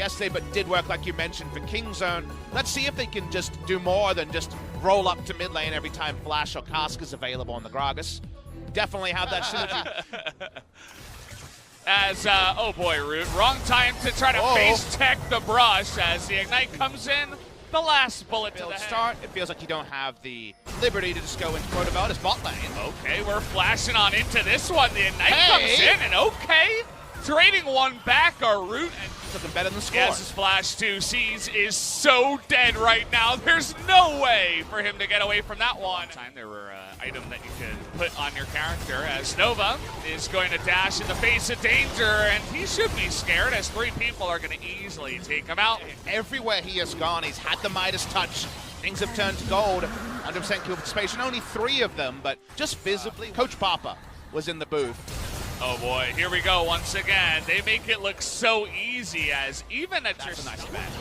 yesterday, but did work, like you mentioned, for Kingzone. Let's see if they can just do more than just roll up to mid lane every time Flash or Cask is available on the Gragas. Definitely have that synergy. As, oh boy, Root, wrong time to try to face tech the brush as the Ignite comes in. The last bullet to the start. It feels like you don't have the liberty to just go into Protobelt as bot lane. Okay, we're flashing on into this one. The Ignite comes in, and trading one back, our Root. Looking better than the score. Yes, his Flash 2 sees is so dead right now. There's no way for him to get away from that one. There were item that you could put on your character as Nova is going to dash in the face of danger, and he should be scared as 3 people are going to easily take him out. Everywhere he has gone, he's had the Midas touch. Things have turned to gold. 100% kill participation, only 3 of them, but just visibly. Coach Papa was in the booth. Oh boy, here we go once again. They make it look so easy as even at That's a nice match.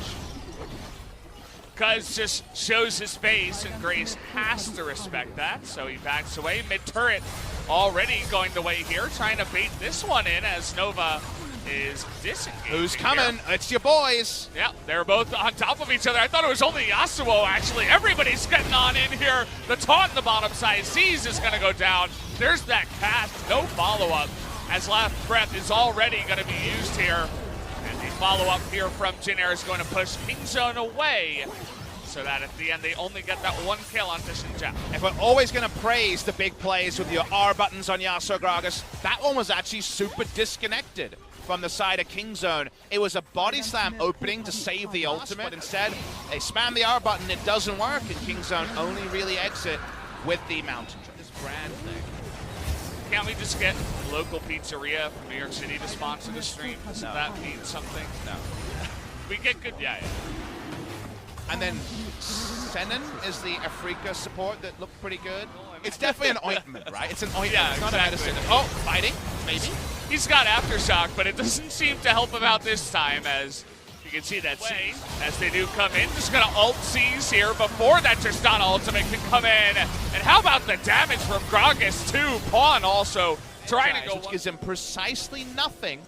Cuz just shows his face, and Grace has to respect that, so he backs away. Mid-turret already going the way here, trying to bait this one in as Nova is disengaging. Who's coming? Here. It's your boys. Yeah, they're both on top of each other. I thought it was only Yasuo, actually. Everybody's getting on in here. The taunt in the bottom side. Z's is going to go down. There's that cast. No follow-up as last breath is already going to be used here. And the follow-up here from Jin Air is going to push Kingzone away, so that at the end they only get that 1 kill on Fish and Jack. If we're always going to praise the big plays with your R buttons on Yasuo Gragas, that one was actually super disconnected from the side of Kingzone. It was a body slam opening to save the ultimate, but instead they spam the R button, it doesn't work, and Kingzone only really exit with the mountain. This brand thing. Can't we just get a local pizzeria from New York City to sponsor the stream? Doesn't that mean something? No. We get good, yeah. And then Sennen is the Afrika support that looked pretty good. It's definitely an ointment, right? It's an ointment. Yeah, it's not exactly. a medicine. Oh, fighting, maybe. He's got Aftershock, but it doesn't seem to help him out this time, as you can see that C, as they do come in. Just going to ult C's here before that Tristana ultimate can come in. And how about the damage from Gragas too? Pawn also trying to go. Which gives him precisely nothing,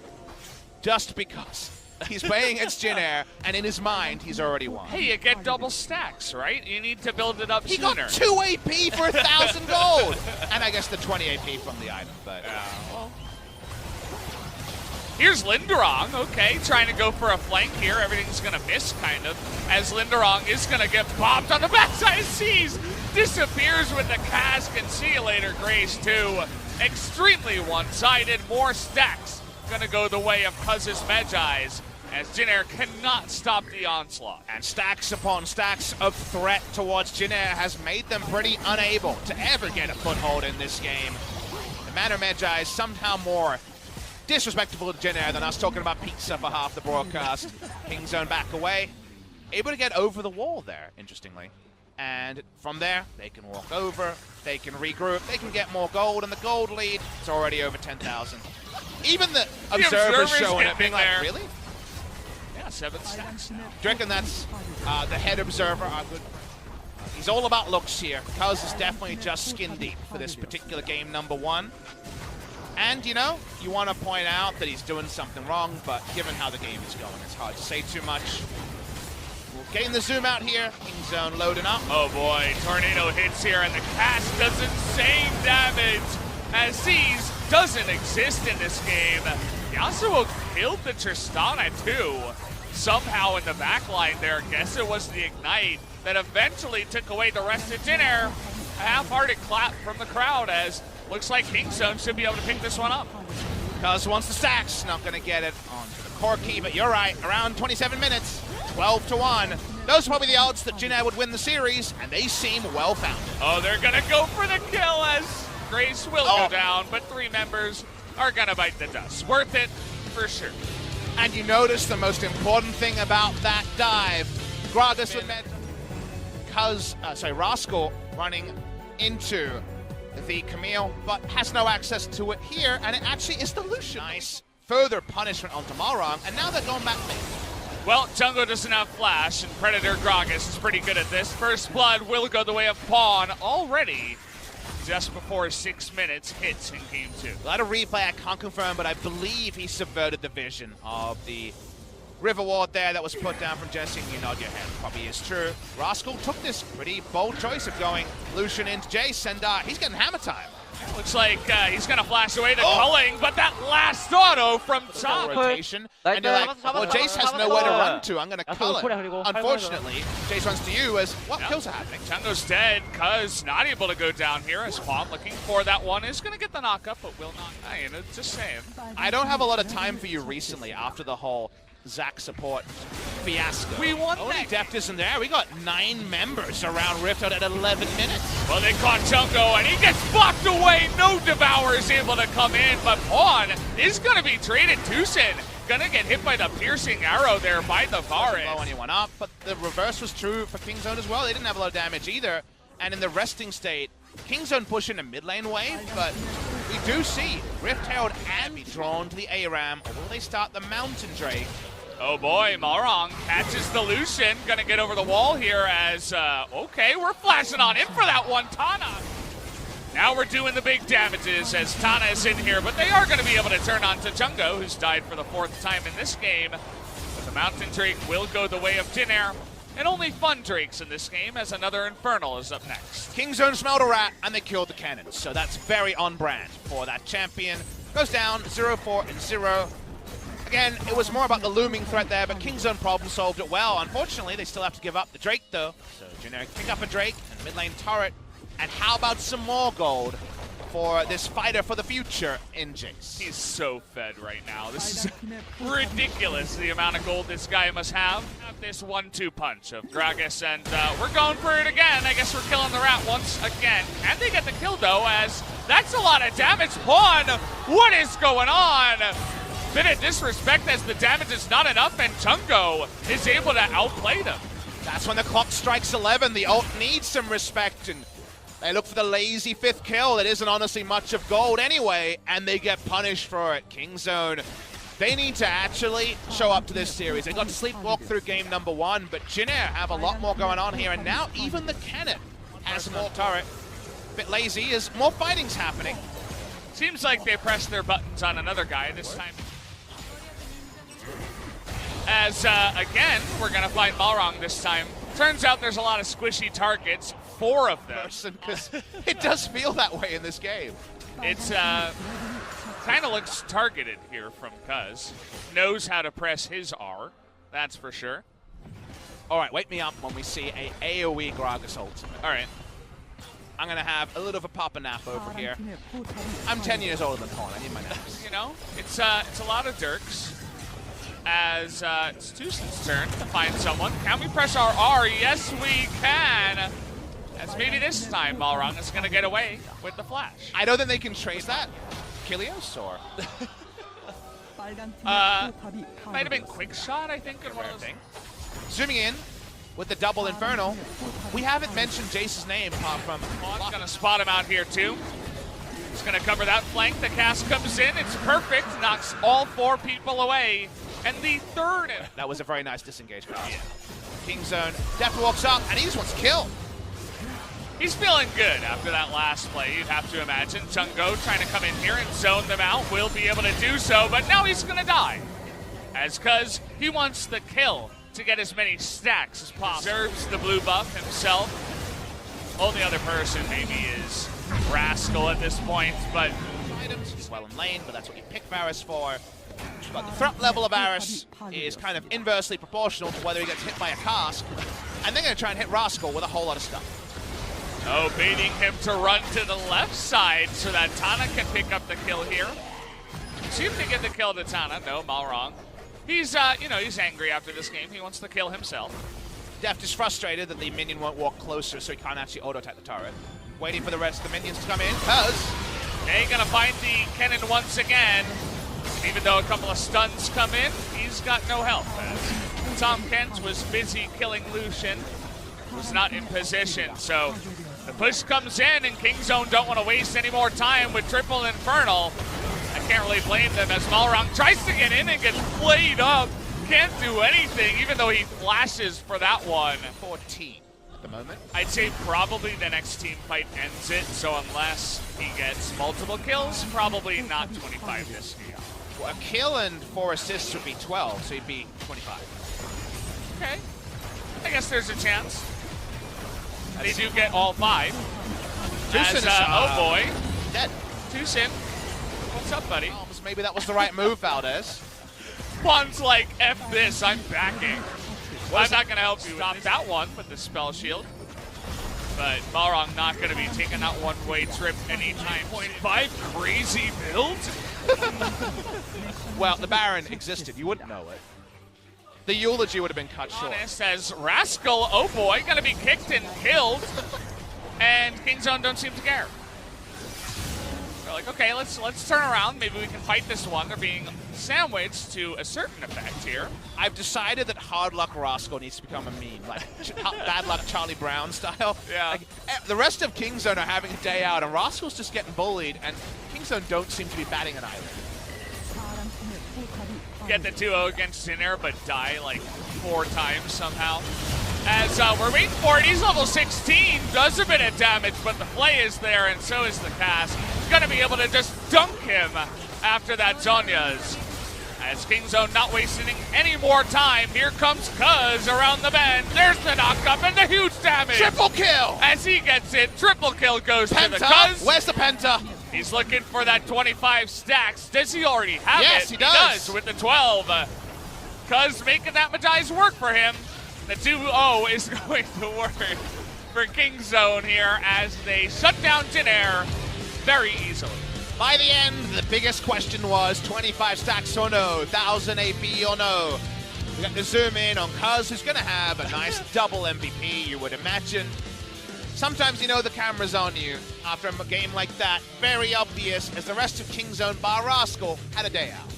just because he's playing against Jin Air, and in his mind, he's already won. Hey, you get double stacks, right? You need to build it up sooner. He got 2 AP for 1,000 gold! And I guess the 20 AP from the item, but... well. Here's Linderong, okay, trying to go for a flank here. Everything's going to miss, kind of, as Linderong is going to get bopped on the backside. Sees, disappears with the cask, and see you later, Grace, too. Extremely one-sided, more stacks going to go the way of Cuz's Medjai's, as Jin Air cannot stop the onslaught. And stacks upon stacks of threat towards Jin Air has made them pretty unable to ever get a foothold in this game. The Manor Medjai is somehow more disrespectful to Jin Air than us talking about pizza for half the broadcast. Kingzone back away. Able to get over the wall there, interestingly. And from there, they can walk over, they can regroup, they can get more gold, and the gold lead is already over 10,000. Even the observers showing it, being like, there. really? Yeah, 7 stacks now. Do you reckon that's the head observer? He's all about looks here. Cuz is definitely just skin deep for this particular game, number 1. And, you know, you want to point out that he's doing something wrong, but given how the game is going, it's hard to say too much. We're getting the zoom out here. Kingzone loading up. Oh boy, Tornado hits here, and the cast does insane damage as Z's doesn't exist in this game. Yasuo killed the Tristana too. Somehow in the backline there, guess it was the Ignite that eventually took away the rest of Jin Air. A half-hearted clap from the crowd as looks like Kingzone should be able to pick this one up. Cuz wants the stacks, not going to get it onto the core key, but you're right, around 27 minutes, 12-1. Those are probably the odds that Jin Air would win the series, and they seem well-founded. Oh, they're going to go for the kill as Grace will go down, but 3 members are going to bite the dust. Worth it for sure. And you notice the most important thing about that dive. Gragas with Rascal running into the Camille, but has no access to it here, and it actually is the Lucian. Nice further punishment onto Malrong, and now they're going back there. Well, Jungle doesn't have Flash, and Predator Gragas is pretty good at this. First Blood will go the way of Pawn already, just before 6 minutes hits in Game 2. A lot of replay, I can't confirm, but I believe he subverted the vision of the River Ward there that was put down from Jesse, and you nod your head, probably is true. Rascal took this pretty bold choice of going Lucian into Jace, and he's getting hammer time. Looks like he's going to flash away to culling, but that last auto from top. Rotation, and you're like, well, Jace has nowhere to run to. I'm going to cull it. Unfortunately, Jace runs to you as what kills are happening. Chungo's dead, Cuz not able to go down here as Palm looking for that one. Is going to get the knock up, but will not. You know, just saying. I don't have a lot of time for you recently after the whole Zach support fiasco. We won Only that. Deft isn't there. We got 9 members around Rift out at 11 minutes. Well, they caught Chungo, and he gets blocked away. No Devour is able to come in, but Pawn is going to be traded. Tucson going to get hit by the piercing arrow there by the Varus. Blow anyone up, but the reverse was true for Kingzone as well. They didn't have a lot of damage either. And in the resting state, Kingzone pushing a mid lane wave, but we do see Rift Herald and be drawn to the ARAM, or will they start the Mountain Drake? Oh boy, Malrong catches the Lucian. Gonna get over the wall here as, okay, we're flashing on in for that one, Tana. Now we're doing the big damages as Tana is in here, but they are gonna be able to turn on to Chungo, who's died for the 4th time in this game. But the Mountain Drake will go the way of Jin Air, and only fun Drakes in this game as another Infernal is up next. Kingzone smelled a rat, and they killed the cannon, so that's very on brand for that champion. Goes down 0-4-0. Again, it was more about the looming threat there, but Kingzone problem solved it well. Unfortunately, they still have to give up the Drake, though. So Generic pick up a Drake and mid lane turret. And how about some more gold for this fighter for the future in Jace? He's so fed right now. This is ridiculous, the amount of gold this guy must have. This 1-2 punch of Gragas, and we're going for it again. I guess we're killing the rat once again. And they get the kill, though, as that's a lot of damage. Pawn, what is going on? Bit of disrespect as the damage is not enough, and Chungo is able to outplay them. That's when the clock strikes 11. The ult needs some respect, and they look for the lazy 5th kill. That isn't honestly much of gold anyway, and they get punished for it. Kingzone, they need to actually show up to this series. They got to sleepwalk through game number 1, but Jin Air have a lot more going on here, and now even the cannon has more turret. Bit lazy as more fighting's happening. Seems like they pressed their buttons on another guy this time. As, again, we're going to find Malrong this time. Turns out there's a lot of squishy targets, 4 of them. Because it does feel that way in this game. It's, kind of looks targeted here from Cuz. Knows how to press his R, that's for sure. All right, wake me up when we see a AoE Gragas ultimate. All right. I'm going to have a little of a papa nap over here. I'm 10 years older than Pawn. I need my naps. You know, it's a lot of Dirks. As it's Tucson's turn to find someone. Can we press our R? Yes, we can. As maybe this time Malrong is going to get away with the flash. I don't think they can trace that. Kilios or? Might have been quick shot, I think. In one of those. Zooming in with the double Infernal. We haven't mentioned Jace's name apart from. Pawn's going to spot him out here too. He's going to cover that flank. The cast comes in. It's perfect. Knocks all 4 people away. And the 3rd. That was a very nice disengage pass. Yeah. Kingzone definitely walks up, and he just wants to kill. He's feeling good after that last play, you'd have to imagine. Chungo trying to come in here and zone them out. Will be able to do so, but now he's going to die. As Cuz he wants the kill to get as many stacks as possible. Deserves the blue buff himself. Only other person maybe is Rascal at this point, but items. He's well in lane, but that's what you pick Varus for. But the threat level of Varus is kind of inversely proportional to whether he gets hit by a cask. And they're going to try and hit Rascal with a whole lot of stuff. Oh, baiting him to run to the left side so that Tana can pick up the kill here. See if they get the kill to Tana. No, Malrong. He's, you know, he's angry after this game. He wants to kill himself. Deft is frustrated that the minion won't walk closer, so he can't actually auto-attack the turret. Waiting for the rest of the minions to come in, because they're going to find the cannon once again. Even though a couple of stuns come in, he's got no help. As Tom Kent was busy killing Lucian, was not in position. So the push comes in, and Kingzone don't want to waste any more time with triple Infernal. I can't really blame them as Malrong tries to get in and gets played up. Can't do anything, even though he flashes for that one. 14 at the moment. I'd say probably the next team fight ends it, so unless he gets multiple kills, probably not 25 this game. Well, a kill and 4 assists would be 12, so he'd be 25. Okay. I guess there's a chance. They do get all 5. Tucson Oh boy. Dead. Tucson. What's up, buddy? Oh, maybe that was the right move, Valdez. Juan's like, F this, I'm backing. I'm not going to help you stop that one with the spell shield. But Balrog not going to be taking that one-way trip anytime. 0.5 crazy build? Well, the Baron existed. You wouldn't know it. The eulogy would have been cut short. Honest as Rascal, oh boy, going to be kicked and killed. And Kingzone don't seem to care. They're like, okay, let's turn around. Maybe we can fight this one. They're being sandwiched to a certain effect here. I've decided that Hard Luck Rascal needs to become a meme, like Bad Luck Charlie Brown style. Yeah. Like, the rest of Kingzone are having a day out, and Rascal's just getting bullied, and Kingzone don't seem to be batting an eyelid. Get the 2-0 against Sinner, but die like 4 times somehow. As we're waiting for it, he's level 16, does a bit of damage, but the play is there, and so is the cast. Gonna be able to just dunk him after that Zonya's. As Kingzone not wasting any more time, here comes Cuz around the bend. There's the knock-up and the huge damage. Triple kill! As he gets it, triple kill goes Penta. to the Cuz. Where's the Penta? He's looking for that 25 stacks. Does he already have it? Yes, he does. With the 12. Cuz making that Mati's work for him. The 2-0 is going to work for Kingzone here as they shut down Jin Air very easily. By the end, the biggest question was 25 stacks or no, 1000 AP or no. We got to zoom in on Cuz, who's going to have a nice double MVP, you would imagine. Sometimes you know the camera's on you after a game like that. Very obvious, as the rest of Kingzone bar Rascal had a day out.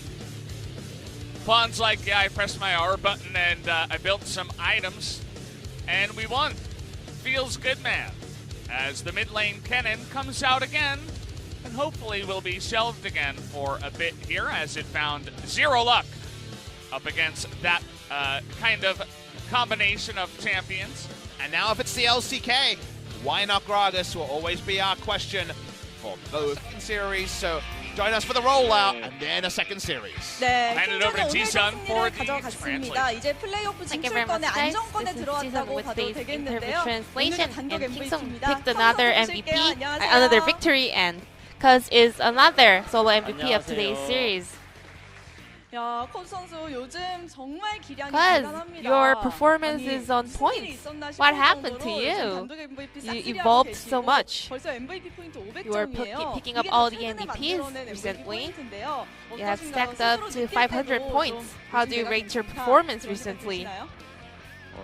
Juan's like, yeah, I pressed my R button and I built some items, and we won. Feels good, man. As the mid lane Kennen comes out again, and hopefully will be shelved again for a bit here, as it found 0 luck up against that kind of combination of champions. And now if it's the LCK, why not Gragas will always be our question for both series. So join us for the rollout and then a second series. 네, Hand it over to Jisun for the 가져갔습니다. translation. 이제 플레이오프 Thank you very much, 진출권에 guys. 안정권에 This is Jisun 들어왔다고 with 봐도 the 되겠는데요. translation, 오늘의 단독 and Kingzone MVP입니다. picked another MVP, 안녕하세요. another victory, and Cuz is another solo MVP of today's series. 야, 콘 선수 요즘 정말 기량이 Cuz, 대단합니다. your performance is on 무슨 point. 일이 있었나 싶을 What happened to 정도로 you? 요즘 단독 MVP You 싹쓸이하고 evolved 계시고 so much. 벌써 MVP 포인트 You were 500점이에요. picking up 이게 all 다 the 최근에 MVPs 만들어낸 recently. MVP 포인트인데요. You have 어떠신가요? stacked up 스스로 to 느낄 500 때도 points. 좀 How do you 내가 rate your 괜찮다 performance 그런 생각 recently? 드시나요?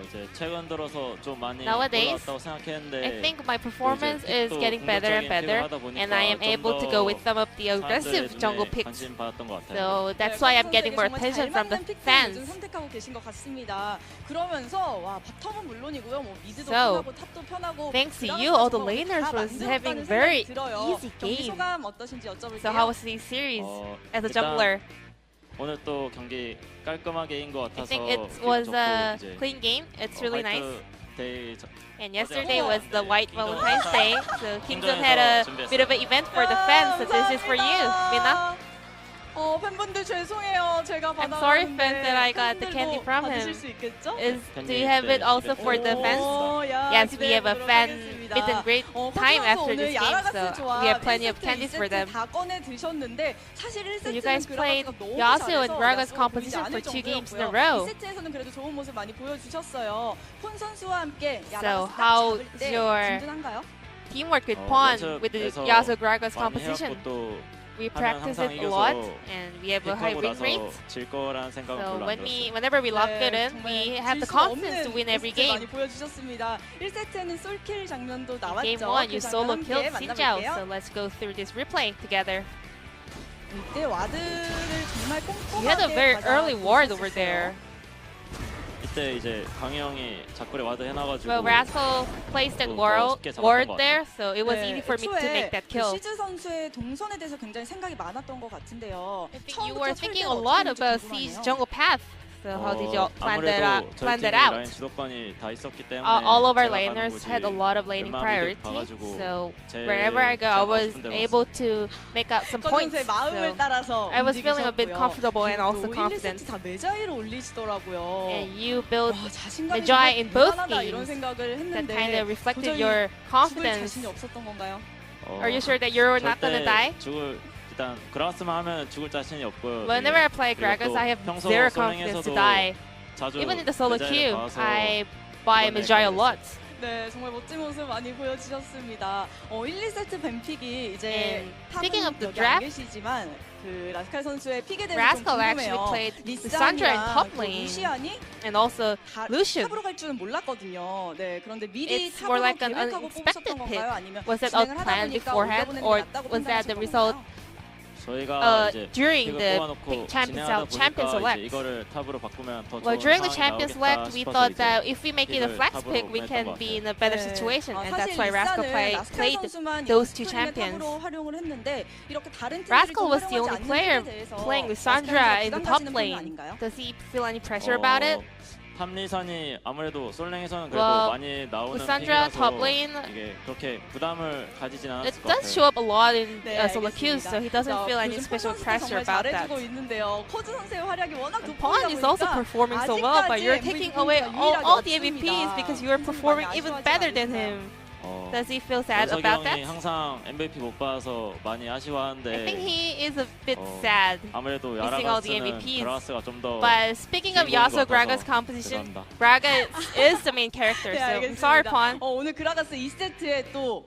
이제 최근 들어서 좀 많이 Nowadays, 올라왔다고 생각했는데 I think my performance 이제 is 또 getting better and 공격적인 better, 픽을 하다 보니까 and I am 좀 able to 더 go with some of the 사람들의 aggressive jungle 눈에 picks. 관심 받았던 것 같아요. So that's 네, why 콘 I'm getting 선수에게 more 정말 attention 잘 from the 맞는 픽들을 요즘 fans. 선택하고 계신 것 같습니다. 그러면서 와 바텀은 물론이고요, 뭐 미드도 So, 편하고 탑도 편하고. thanks to 그런 you, all the 선수가 laners 다 was 만들었다는 having 생각이 very 들어요. easy 경기 game. 소감 어떠신지 여쭤볼게요. So how was the series as a 일단 jungler? 오늘 또 경기 깔끔하게 이긴 것 I 같아서 think it 기분 was 좋고 a 이제 clean game. It's really nice. 데이 And yesterday was the 네, White Kingdom Valentine's Day, so Kingdom had a bit of an event for the fans. So this is for you, Mina. 팬분들 죄송해요. 제가 I'm sorry, 받아왔는데 fans, that I got the 팬분들도 candy from 받으실 him. 수 있겠죠? Do you have it also for the fans? Yes, we have a fan meet and greet time after this game, so we have plenty of candies for them. 다 꺼내 드셨는데 사실 1세트는 So you guys played Yasuo and Dragon's composition for 2 games in a row. 2세트에서는 그래도 좋은 모습 많이 보여주셨어요. 폰 선수와 함께 So 야라가스 딱 how's 잡을 때 your 든든한가요? Teamwork with Pawn with the Yasuo Dragon's 많이 composition. 해갖고 또 We 하면 practice 항상 it a lot, 이겨서 and we have a high 픽하고 win 나서 rate. 질 거라는 생각은 So 별로 안 들었어요. whenever we lock it in, 정말 we have the 질 수 confidence to 없는 win every 모습들 많이 game. 보여주셨습니다. 1세트에는 솔킬 장면도 나왔죠. Game 1, you 그 solo 장면 killed 함께 Xin Zhao, 만나볼게요. so let's go through this replay together. 이때 와드를 정말 You had a 꼼꼼하게 very early ward over 받아주셨어요. there. 이때 이제 광희 형이 자꾸에 와드 해놔가지고 Well, Rascal placed that 또 ward 쉽게 잡았던 ward 것 there, so it was 네, easy for me to 애초에 make that 그 kill. 시즈 선수의 동선에 대해서 굉장히 생각이 많았던 것 같은데요. I think you 처음부터 were thinking a 설계가 lot 어떻게 about 됐는지 Siege 궁금하네요. jungle path So how did you plan that 라인 out? 주도권이 다 있었기 때문에 All of our 제가 가는 laners 곳이 had a lot of laning 웬만하면 priority, 가가지고 so 제 wherever I go, I 제가 was 가고 싶은 데 able to make out some points. 선수의 마음을 So 따라서 I was feeling a bit 움직이셨고요. comfortable and also 그리고 confident. 1, 2세트 다 메자이를 올리시더라고요. And you built 와, 자신감이 Magi in both 대단하다 이런 teams 생각을 that 했는데 kind of reflected 도저히 your 죽을 confidence. 자신이 없었던 건가요? Are you sure that you're not gonna die? 일단 그라가스만 하면 죽을 자신이 없고요. Whenever I play Gragas, I have zero confidence to die. Even in the solo queue, I buy Magi a lot. 네, 정말 멋진 모습 많이 보여주셨습니다. 1, 2세트 뱀픽이 이제 speaking of the 여기 안 draft, 계시지만 그 라스칼 선수의 픽에 대해서 좀 Rascal actually 궁금해요. played Lissandra in top 그 lane 루시안이 and also Lucian. 탑으로 갈 줄은 몰랐거든요. 네, 그런데 미리 It's more 탑으로 like an 계획하고 unexpected 뽑으셨던 pick. 건가요? 아니면 Was that 진행을 all 하다 planned 보니까 beforehand, 올려보내는 게 or 낫다고 was that the 판단하셨던 result 건가요? 저희가 이제 during 픽을 the 뽑아놓고 big champion 진행하다 select? 보니까 이제 이거를 탑으로 바꾸면 더 Well, 좋은 during the 상황이 champion 나오겠다 select, we 싶어서 thought 이제 that if we make it a 픽을 flex 탑으로 pick, we 보냈던 can 것 be 같아요. in a better 네. situation, and that's 사실 why Rascal 리사는 라스칼 played 선수만 those two 스프링의 champions. 탑으로 활용을 했는데 이렇게 다른 팀들이 Rascal 좀 was the 활용하지 only 않는 player 팀에 대해서 playing 라스칼 Lissandra 선수가 in the 부담 top 가지는 편은 lane. 아닌가요? Does he feel any pressure about it? 탐리산이 아무래도 솔랭에서는 그래도 Well, 많이 나오는 Lissandra 픽이라서 top lane, 이게 그렇게 부담을 가지진 it 않았을 것 does 같아요. show up a lot in 네, solo queues, so he doesn't feel any special pressure about that. 잘해주고 있는데요. 코즈 선수의 활약이 워낙 Pawn is also performing so well, but you're taking away all the MVPs because you are performing even better than him. Does he feel sad 연석이 about 형이 that? 항상 MVP 못 받아서 많이 I 아쉬워하는데 think he is a bit sad. 아무래도 missing all the 야라가스는 MVPs. 그라가스가 좀 더 But speaking of Yasuo Graga's composition, 죄송합니다. Gragas is the main character, 네, so I'm 알겠습니다. sorry, Pawn. 오늘 그라가스 2세트에 또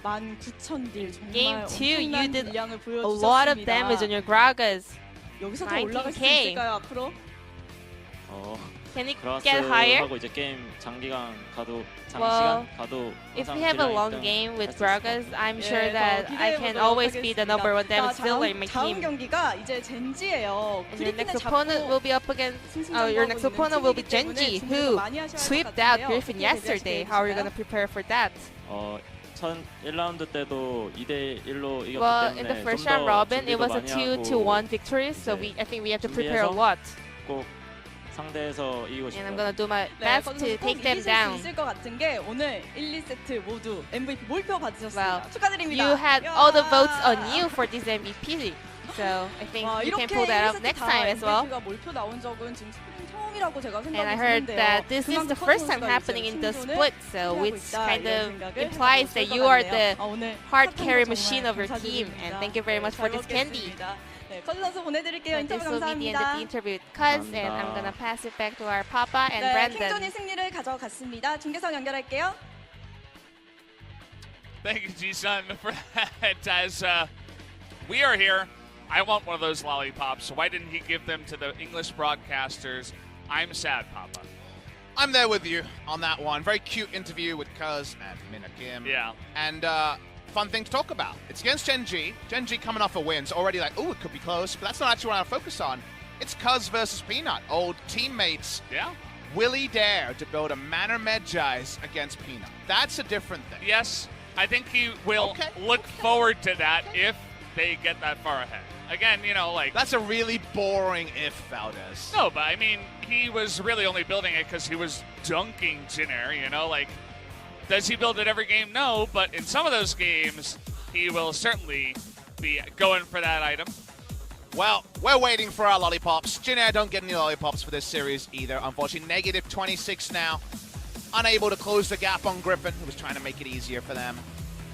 19,000딜 정말 Game 2, you 엄청난 did 딜량을 a lot of damage on 보여주셨습니다. your Gragas. 여기서 더 올라갈 수 19K. 있을까요 앞으로? Can it get higher? 그라가스하고 이제 게임 장기간 가도 Well, 장시간 가도 If 항상 we have a 딜량 long 1등 game with 할수 있을 것 Gragas, 같아요. I'm 예, sure 더 that I can 기대해보도록 always be the 하겠습니다. number one damage 자, dealer in my 다음 team. 경기가 이제 젠지예요. And your next 그리핀을 opponent will 잡고 be up against. 승승장구하고 Your next 있는 opponent will be 팀이기 때문에 Genji, 준비를 who 많이 하셔야 할 것 swept out 같은데요. Griffin 어떻게 yesterday. 대비하시고 How are you 계신가요? gonna prepare for that? 첫 1라운드 때도 2대1로 이겼기 Well, 때문에 in the first 좀 round 더 robin, it 준비도 was a 많이 2-1 victory, so 이제 I think we have to prepare a 준비해서 lot. 꼭 상대에서 이기고 And I'm 싶어요. gonna do my 네, best 거기서 to 꼭 take them 이기실 수 down. 있을 것 같은 게 오늘 1, 2세트 모두 MVP 몰표 받으셨습니다. Well, 축하드립니다. You had all the votes on you for this MVP, so I think 와, you can 이렇게 pull that 1세트 up next 다 time as well. MVP가 몰표 나온 적은 지금 스프링 처음이라고 제가 And 생각이 I heard 드는데요. that this is the first time happening in the split, so which kind of implies that you are the hard carry machine of your team. And thank you very much for this candy. 네, 커즈 선수 보내드릴게요. So this 인터뷰 will be the end of 감사합니다. the interview with Cuz, and I'm gonna pass it back to our Papa and 네, Brandon. 킹존이 승리를 가져갔습니다. 중계선 연결할게요. Thank you, G-Sun, for that. As we are here, I want one of those lollipops. Why didn't he give them to the English broadcasters? I'm sad, Papa. I'm there with you on that one. Very cute interview with Cuz and Mina Kim. Yeah. And fun thing to talk about. It's against Genji. Genji coming off a win, so already like, oh, it could be close, but that's not actually what I focus on. It's Cuz versus Peanut, old teammates. Yeah. Will he dare to build a Manor Medjais against Peanut? That's a different thing. Yes, I think he will look forward to that if they get that far ahead. Again, you know, like... That's a really boring if, Valdez. No, but I mean, he was really only building it because he was dunking Jinair, you know? Like, does he build it every game? No, but in some of those games, he will certainly be going for that item. Well, we're waiting for our lollipops. Jinair don't get any lollipops for this series either. Unfortunately, negative 26 now. Unable to close the gap on Griffin, who was trying to make it easier for them.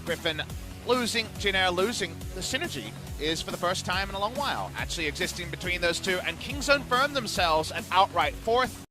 Griffin losing, Jinair losing. The synergy is for the first time in a long while actually existing between those two, and Kingzone firm themselves at outright fourth.